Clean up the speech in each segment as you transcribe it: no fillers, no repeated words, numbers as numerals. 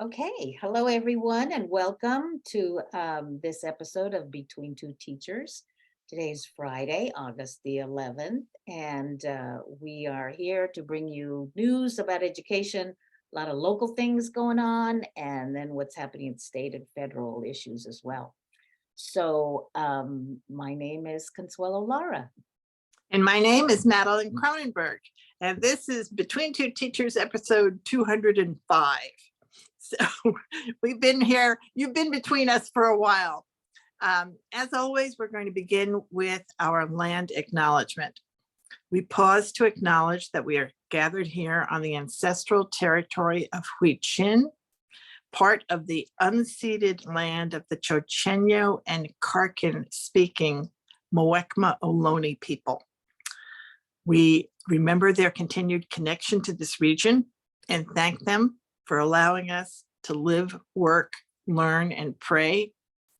Okay, hello everyone, and welcome to this episode of Between Two Teachers. Today's Friday, August the 11th, and we are here to bring you news about education, a lot of local things going on, and then what's happening in state and federal issues as well. So, my name is Consuelo Lara. And my name is Madeline Cronenberg, and this is Between Two Teachers, episode 205. So we've been here, you've been between us for a while. As always, we're going to begin with our land acknowledgement. We pause to acknowledge that we are gathered here on the ancestral territory of Huichin, part of the unceded land of the Chochenyo and Karkin speaking Muwekma Ohlone people. We remember their continued connection to this region and thank them for allowing us to live, work, learn, and pray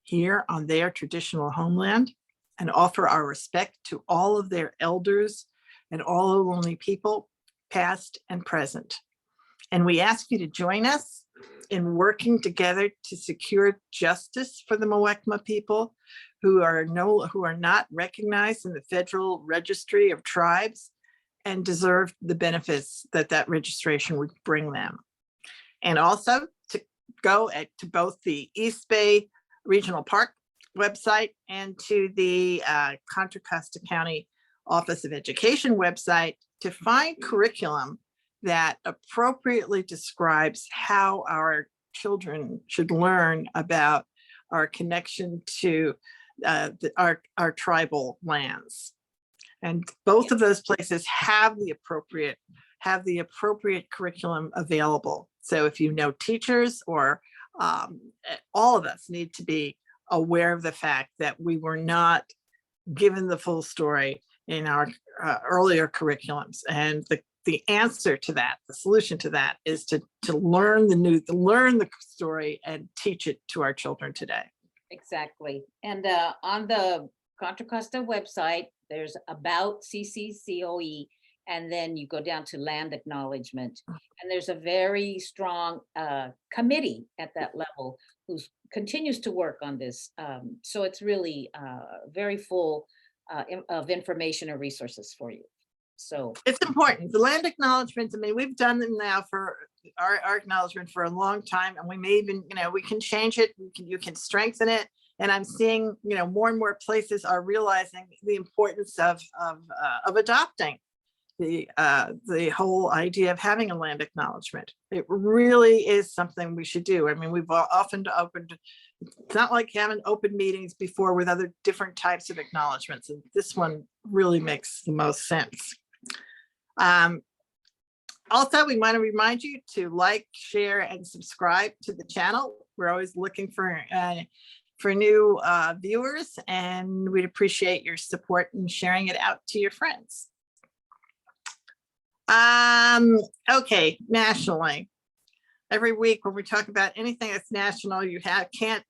here on their traditional homeland, and offer our respect to all of their elders and all Ohlone people, past and present. And we ask you to join us in working together to secure justice for the Muwekma people who are not recognized in the Federal Registry of Tribes and deserve the benefits that that registration would bring them. And also to go to both the East Bay Regional Park website and to the Contra Costa County Office of Education website to find curriculum that appropriately describes how our children should learn about our connection to our tribal lands. And both of those places have the appropriate curriculum available. So if you know teachers or all of us need to be aware of the fact that we were not given the full story in our earlier curriculums. And the answer to that, the solution to that is to learn the story and teach it to our children today. Exactly. And on the Contra Costa website, there's about CCCOE, and then you go down to land acknowledgement. And there's a very strong committee at that level who continues to work on this. So it's really very full of information and resources for you. So it's important. The land acknowledgements, I mean, we've done them now for our acknowledgement for a long time, and we may even, we can change it, you can strengthen it. And I'm seeing, more and more places are realizing the importance of adopting the whole idea of having a land acknowledgement. It really is something we should do. I mean, we've often opened, it's not like having open meetings before with other different types of acknowledgements, and this one really makes the most sense. Also, we want to remind you to like, share, and subscribe to the channel. We're always looking for new viewers, and we'd appreciate your support in sharing it out to your friends. Okay, nationally, every week when we talk about anything that's national, you can't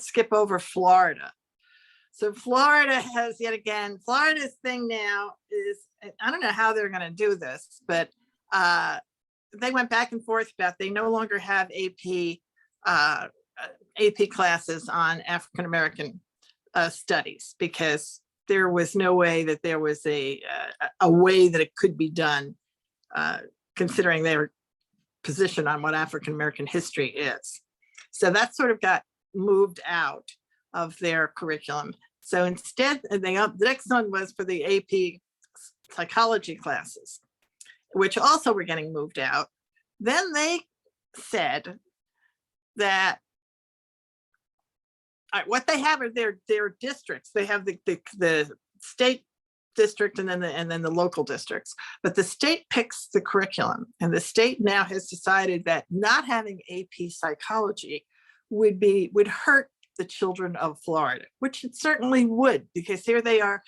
skip over Florida. So Florida has Florida's thing now is, I don't know how they're going to do this, but they went back and forth about they no longer have AP classes on African American studies, because there was no way that there was a way that it could be done, considering their position on what African American history is. So that sort of got moved out of their curriculum. So instead, the next one was for the AP psychology classes, which also were getting moved out. Then they said that what they have are their districts. They have the state district and then the local districts, but the state picks the curriculum, and the state now has decided that not having AP psychology would hurt the children of Florida, which it certainly would, because here they are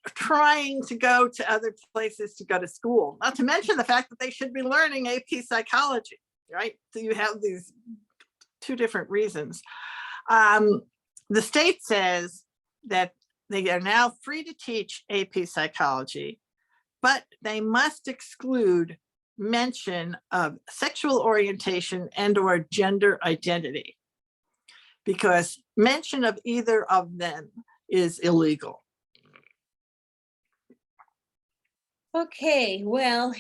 trying to go to other places to go to school, not to mention the fact that they should be learning AP psychology, right? So you have these two different reasons. The state says that they are now free to teach AP psychology, but they must exclude mention of sexual orientation and or gender identity, because mention of either of them is illegal. Okay, well,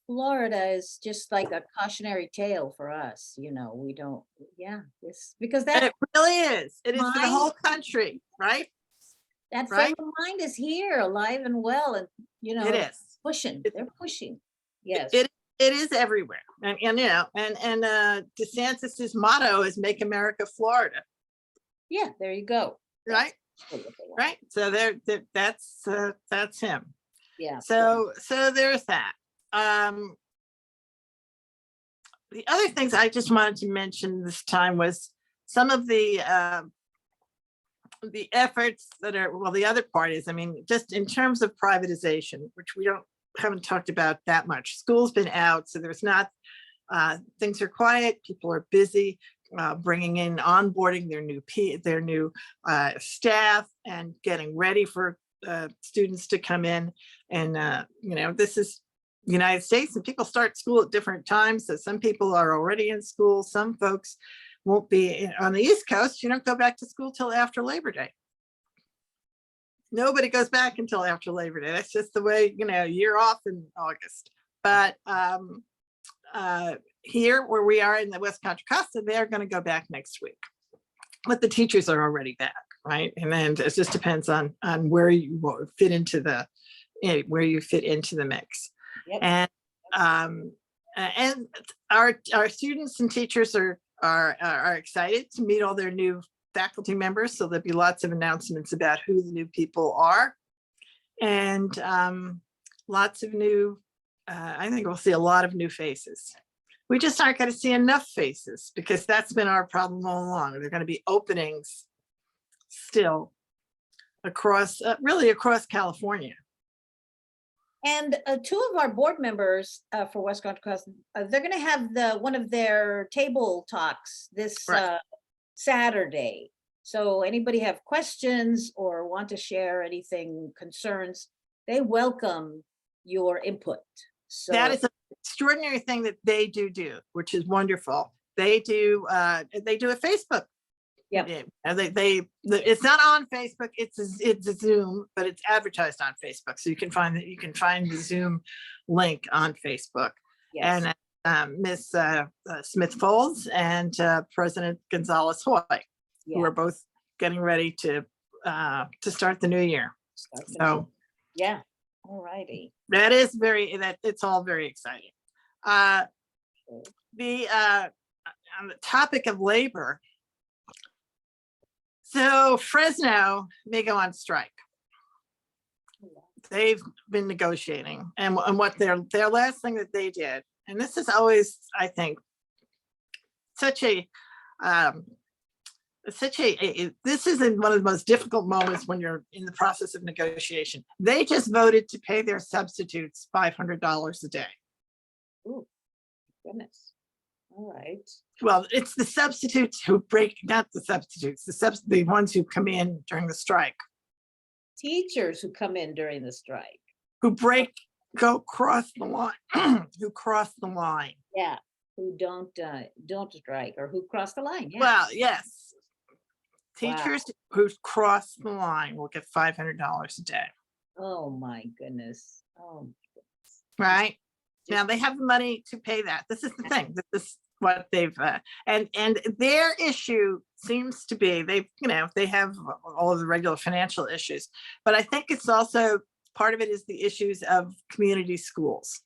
Florida is just like a cautionary tale for us, we don't, yeah, this, because And that it really is. It is for the mind, whole country, right? that frame Right? of mind is here, alive and well, and, It is. pushing, It, they're pushing. Yes, it it is everywhere. And DeSantis's motto is "Make America Florida." yeah, there you go. Right? That's what they want. Right. So that's him. Yeah. So there's that. The other things I just wanted to mention this time was some of the efforts that are, well, the other part is, I mean, just in terms of privatization, which we haven't talked about that much. School's been out, so there's not, things are quiet, people are busy bringing in, onboarding their new staff and getting ready for students to come in. And, this is the United States, and people start school at different times. So some people are already in school. Some folks won't be on the East Coast. You don't go back to school till after Labor Day. Nobody goes back until after Labor Day. That's just the way, you're off in August. But here where we are in the West Contra Costa, they're going to go back next week. But the teachers are already back, right? And then it just depends on where you fit into the mix. Yep. And our students and teachers are excited to meet all their new faculty members. So there'll be lots of announcements about who the new people are, and lots of new. I think we'll see a lot of new faces. We just aren't going to see enough faces, because that's been our problem all along. There are going to be openings still across California. And two of our board members for West Contra Costa, they're going to have one of their table talks this Right. Saturday. So anybody have questions or want to share anything, concerns, they welcome your input. So That is an extraordinary thing that they do, which is wonderful. They do a Facebook. Yep. It's not on Facebook. It's a Zoom, but it's advertised on Facebook. So you can find the Zoom link on Facebook. yes. And Ms. Smith Folds and President Gonzalez Hoy, who are both getting ready to start the new year. So yeah. All righty. that is it's all very exciting. On the topic of labor, so Fresno may go on strike. They've been negotiating, and what their last thing that they did, and this is always, I think, this is one of the most difficult moments when you're in the process of negotiation. They just voted to pay their substitutes $500 a day. Ooh, goodness. All right. Well, it's the substitutes who not the substitutes, the ones who come in during the strike. Teachers who come in during the strike. Who cross the line, who cross the line. Yeah, who don't strike, or who cross the line. Yeah. Well, yes. Wow. Teachers who cross the line will get $500 a day. Oh my goodness. Oh. Right. Now they have the money to pay that. This is the thing. This is what they've and their issue seems to be they have all of the regular financial issues, but I think it's also part of it is the issues of community schools.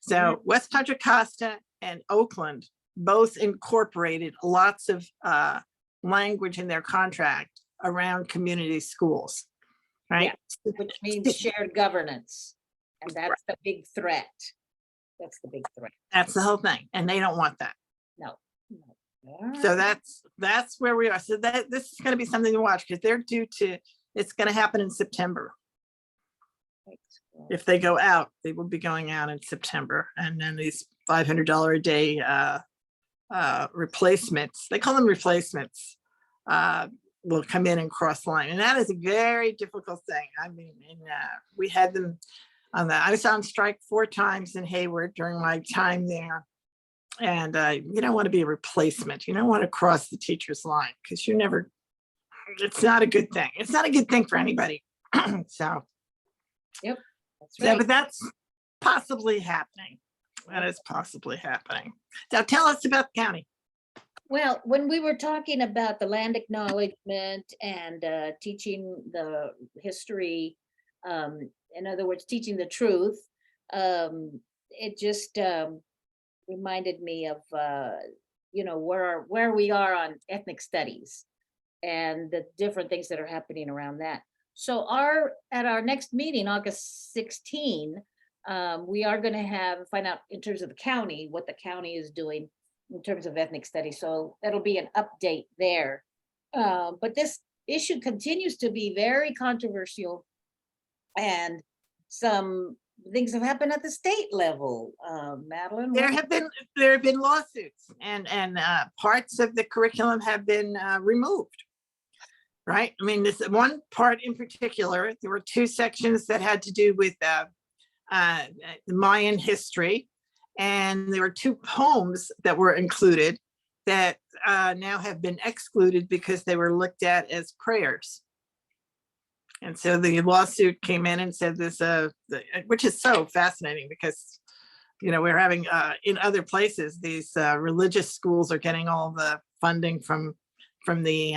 So West Contra Costa and Oakland both incorporated lots of language in their contract around community schools, right? Yeah, which means shared governance, and that's the big threat. That's the big threat. That's the whole thing, and they don't want that. No. So that's where we are. So this is going to be something to watch, because they're due to. It's going to happen in September. If they go out, they will be going out in September, and then these $500 a day replacements. They call them replacements. Will come in and cross the line, and that is a very difficult thing. I mean, we had them. on that. I was on strike 4 times in Hayward during my time there. And you don't want to be a replacement. You don't want to cross the teacher's line because it's not a good thing. It's not a good thing for anybody. So, Yep, that's yeah, right. but that's possibly happening. That is possibly happening. Now tell us about the county. Well, when we were talking about the land acknowledgement and teaching the history, in other words, teaching the truth, it just reminded me of where we are on ethnic studies and the different things that are happening around that. So at our next meeting, August 16, we are going to find out in terms of the county, what the county is doing in terms of ethnic studies. So that'll be an update there. But this issue continues to be very controversial, and some things have happened at the state level. Madeline? There have been lawsuits, and parts of the curriculum have been removed. Right. I mean, this one part in particular, there were 2 sections that had to do with the Mayan history, and there were 2 poems that were included that now have been excluded because they were looked at as prayers. And so the lawsuit came in and said this, which is so fascinating because, we're having in other places, these religious schools are getting all the funding from the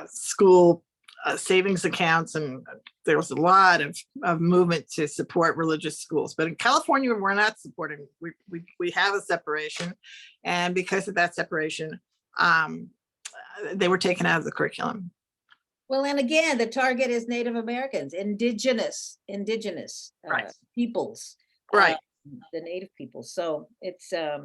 school savings accounts, and there was a lot of movement to support religious schools. But in California, we're not supporting. We have a separation, and because of that separation, they were taken out of the curriculum. Well, and again, the target is Native Americans, indigenous Right. peoples, Right. The Native people. So it's a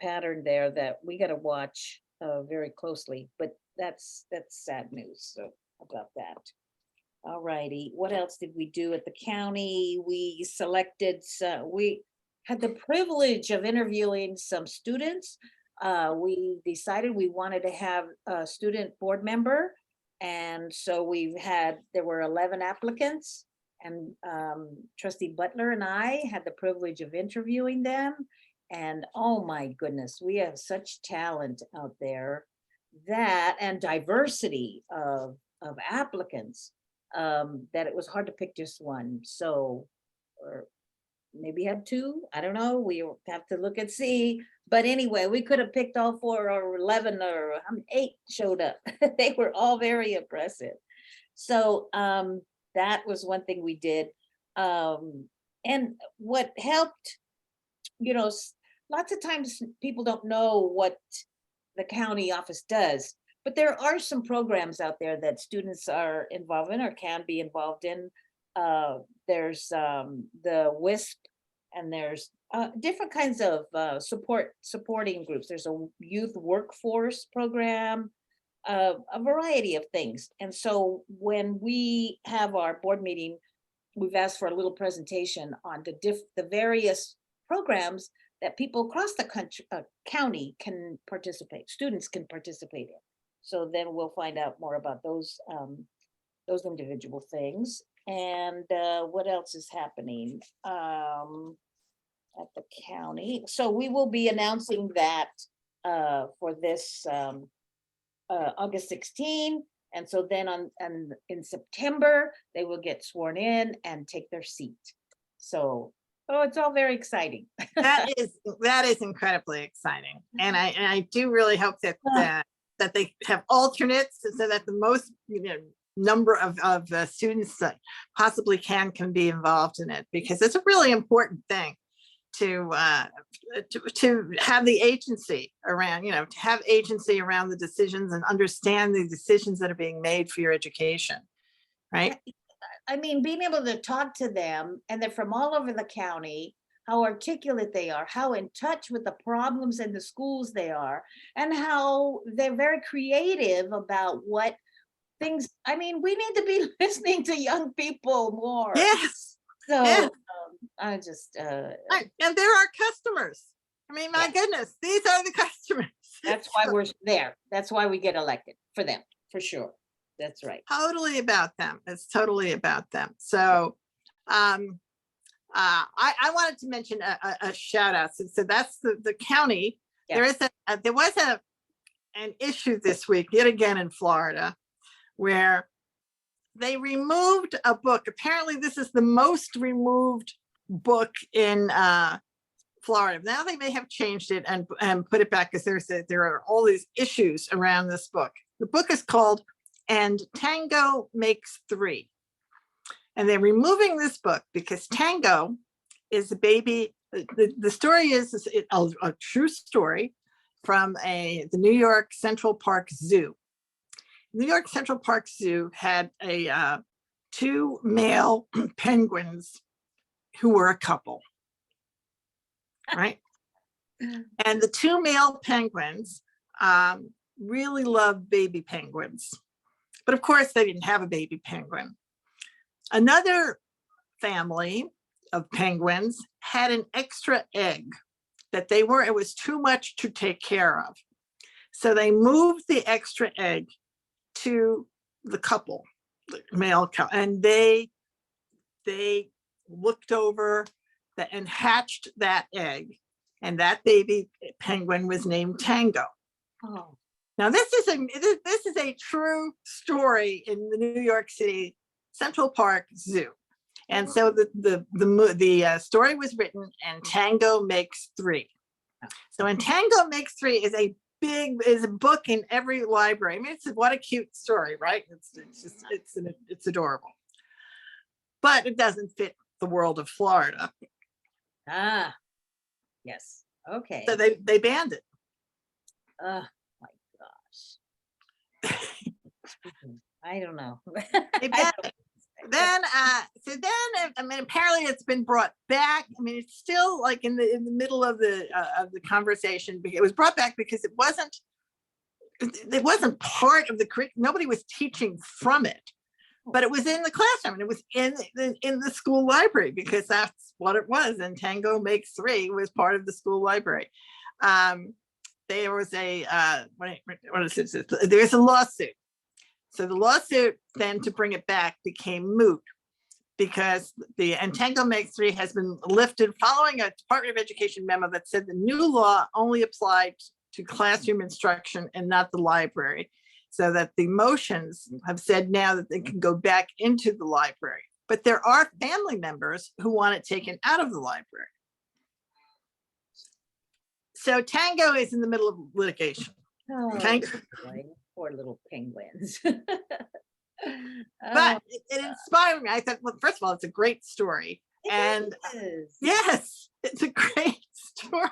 pattern there that we got to watch very closely. But that's sad news. So about that. All righty. What else did we do at the county? We had the privilege of interviewing some students. We decided we wanted to have a student board member. And so there were 11 applicants, and Trustee Butler and I had the privilege of interviewing them. And oh my goodness, we have such talent out there, and diversity of applicants, that it was hard to pick just one. So, or maybe had 2, I don't know, we have to look and see. But anyway, we could have picked all 4 or 11 or 8 showed up. They were all very impressive. So that was one thing we did. And what helped, lots of times people don't know what the county office does, but there are some programs out there that students are involved in or can be involved in. There's the WISP, and there's different kinds of supporting groups. There's a youth workforce program, a variety of things. And so when we have our board meeting, we've asked for a little presentation on the various programs that people across the country, county can participate, students can participate in. So then we'll find out more about those individual things. And what else is happening at the county? So we will be announcing that for this August 16. And so then in September, they will get sworn in and take their seat. So, it's all very exciting. That is incredibly exciting. And I do really hope that they have alternates so that the most number of students that possibly can be involved in it, because it's a really important thing to have the agency around, to have agency around the decisions and understand the decisions that are being made for your education, right? I mean, being able to talk to them, and they're from all over the county, how articulate they are, how in touch with the problems in the schools they are, and how they're very creative about what things. I mean, we need to be listening to young people more. Yes. So yes. I just and they're our customers. I mean, my goodness, these are the customers. That's why we're there. That's why we get elected, for them, for sure. That's right. Totally about them. It's totally about them. So I wanted to mention a shout out. So that's the county. Yeah. There was an issue this week, yet again in Florida, where they removed a book. Apparently, this is the most removed book in Florida. Now they may have changed it and put it back, because there are all these issues around this book. The book is called "And Tango Makes Three." And they're removing this book because Tango is a baby. The story is a true story from the New York Central Park Zoo. New York Central Park Zoo had two male penguins who were a couple, right? And the two male penguins really loved baby penguins. But of course, they didn't have a baby penguin. Another family of penguins had an extra egg that it was too much to take care of. So they moved the extra egg to the couple, the male couple, and they looked over and hatched that egg, and that baby penguin was named Tango. Oh. Now this is a true story in the New York City Central Park Zoo. And so the story was written, and Tango Makes Three. So And Tango Makes Three is a book in every library. I mean, what a cute story, right? It's adorable. But it doesn't fit the world of Florida. Ah, yes. Okay. So they banned it. Oh my gosh. I don't know. Then I mean, apparently it's been brought back. I mean, it's still like in the middle of the conversation. It was brought back because it wasn't part of the curriculum. Nobody was teaching from it, but it was in the classroom, and it was in the school library, because that's what it was. And Tango Makes Three was part of the school library. There was there's a lawsuit. So the lawsuit then, to bring it back, became moot, because And Tango Makes Three has been lifted following a Department of Education memo that said the new law only applied to classroom instruction and not the library. So that the motions have said now that they can go back into the library. But there are family members who want it taken out of the library. So Tango is in the middle of litigation. Oh, Tango. boy. Poor little penguins. But it inspired me. I thought, well, first of all, it's a great story. And yes, it's a great story.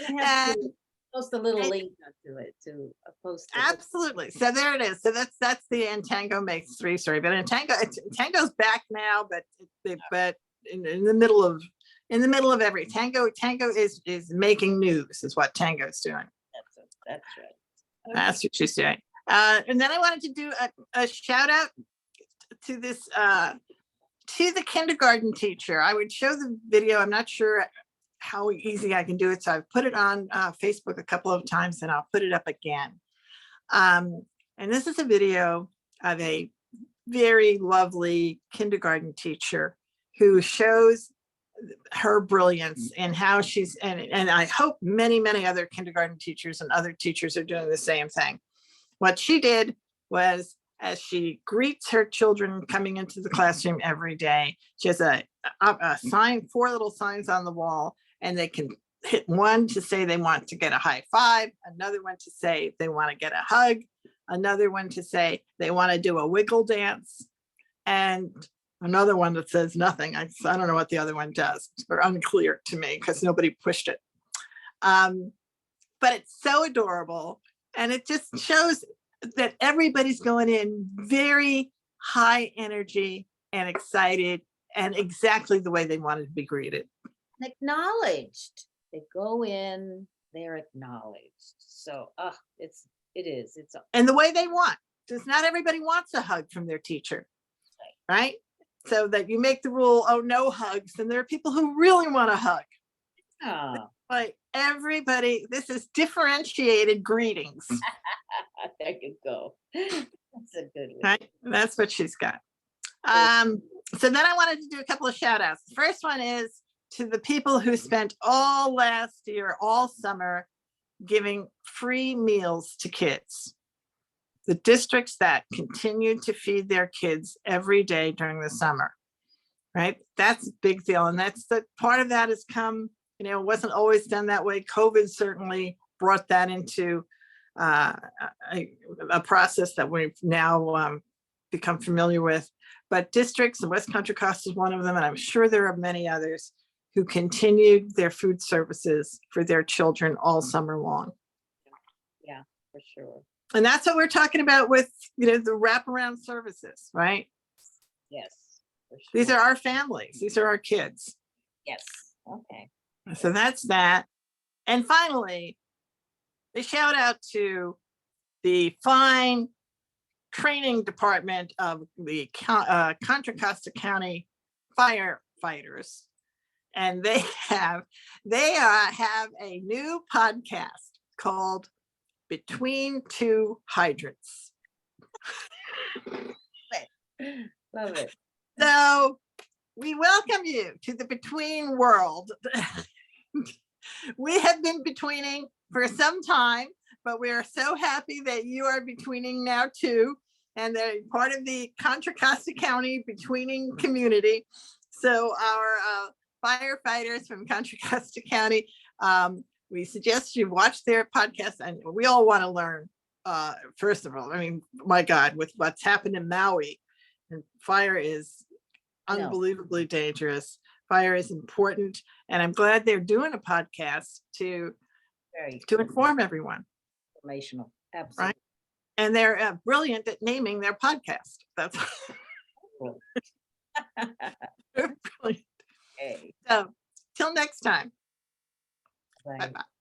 And post a little link to it to post. Absolutely. So there it is. So that's the And Tango Makes Three story. But Tango's back now, but in the middle of Tango is making news, is what Tango's doing. That's right. Okay. That's what she's doing. And then I wanted to do a shout out to this to the kindergarten teacher. I would show the video. I'm not sure how easy I can do it, so I've put it on Facebook a couple of times, and I'll put it up again. And this is a video of a very lovely kindergarten teacher who shows her brilliance and how she's, and I hope many other kindergarten teachers and other teachers are doing the same thing. What she did was, as she greets her children coming into the classroom every day, she has a sign, 4 little signs on the wall, and they can hit one to say they want to get a high five, another one to say they want to get a hug, another one to say they want to do a wiggle dance, and another one that says nothing. I don't know what the other one does. It's unclear to me because nobody pushed it. But it's so adorable. And it just shows that everybody's going in very high energy and excited, and exactly the way they wanted to be greeted. Acknowledged. They go in, they're acknowledged. So it is. And the way they want. Because not everybody wants a hug from their teacher. Right? So that you make the rule, oh, no hugs. And there are people who really want a hug. Oh. Like everybody, this is differentiated greetings. There you go. That's a good one. Right? That's what she's got. So then I wanted to do a couple of shout outs. The first one is to the people who spent all last year, all summer, giving free meals to kids. The districts that continued to feed their kids every day during the summer, right? That's a big deal. And that's the part of that has come, it wasn't always done that way. COVID certainly brought that into a process that we've now become familiar with. But districts, and West Contra Costa is one of them, and I'm sure there are many others who continued their food services for their children all summer long. Yeah, for sure. And that's what we're talking about with, the wraparound services, right? Yes. For sure. These are our families. These are our kids. Yes. Okay. So that's that. And finally, a shout out to the fine training department of the Contra Costa County firefighters. And they have a new podcast called Between Two Hydrants. Love it. So we welcome you to the between world. We have been betweening for some time, but we are so happy that you are betweening now too, and they're part of the Contra Costa County betweening community. So our firefighters from Contra Costa County, we suggest you watch their podcast, and we all want to learn. First of all, my God, with what's happened in Maui, and fire is unbelievably dangerous. Fire is important, and I'm glad they're doing a podcast to inform everyone. Informational, absolutely. Right? And they're brilliant at naming their podcast. That's brilliant. Okay. So till next time. Bye. Bye-bye.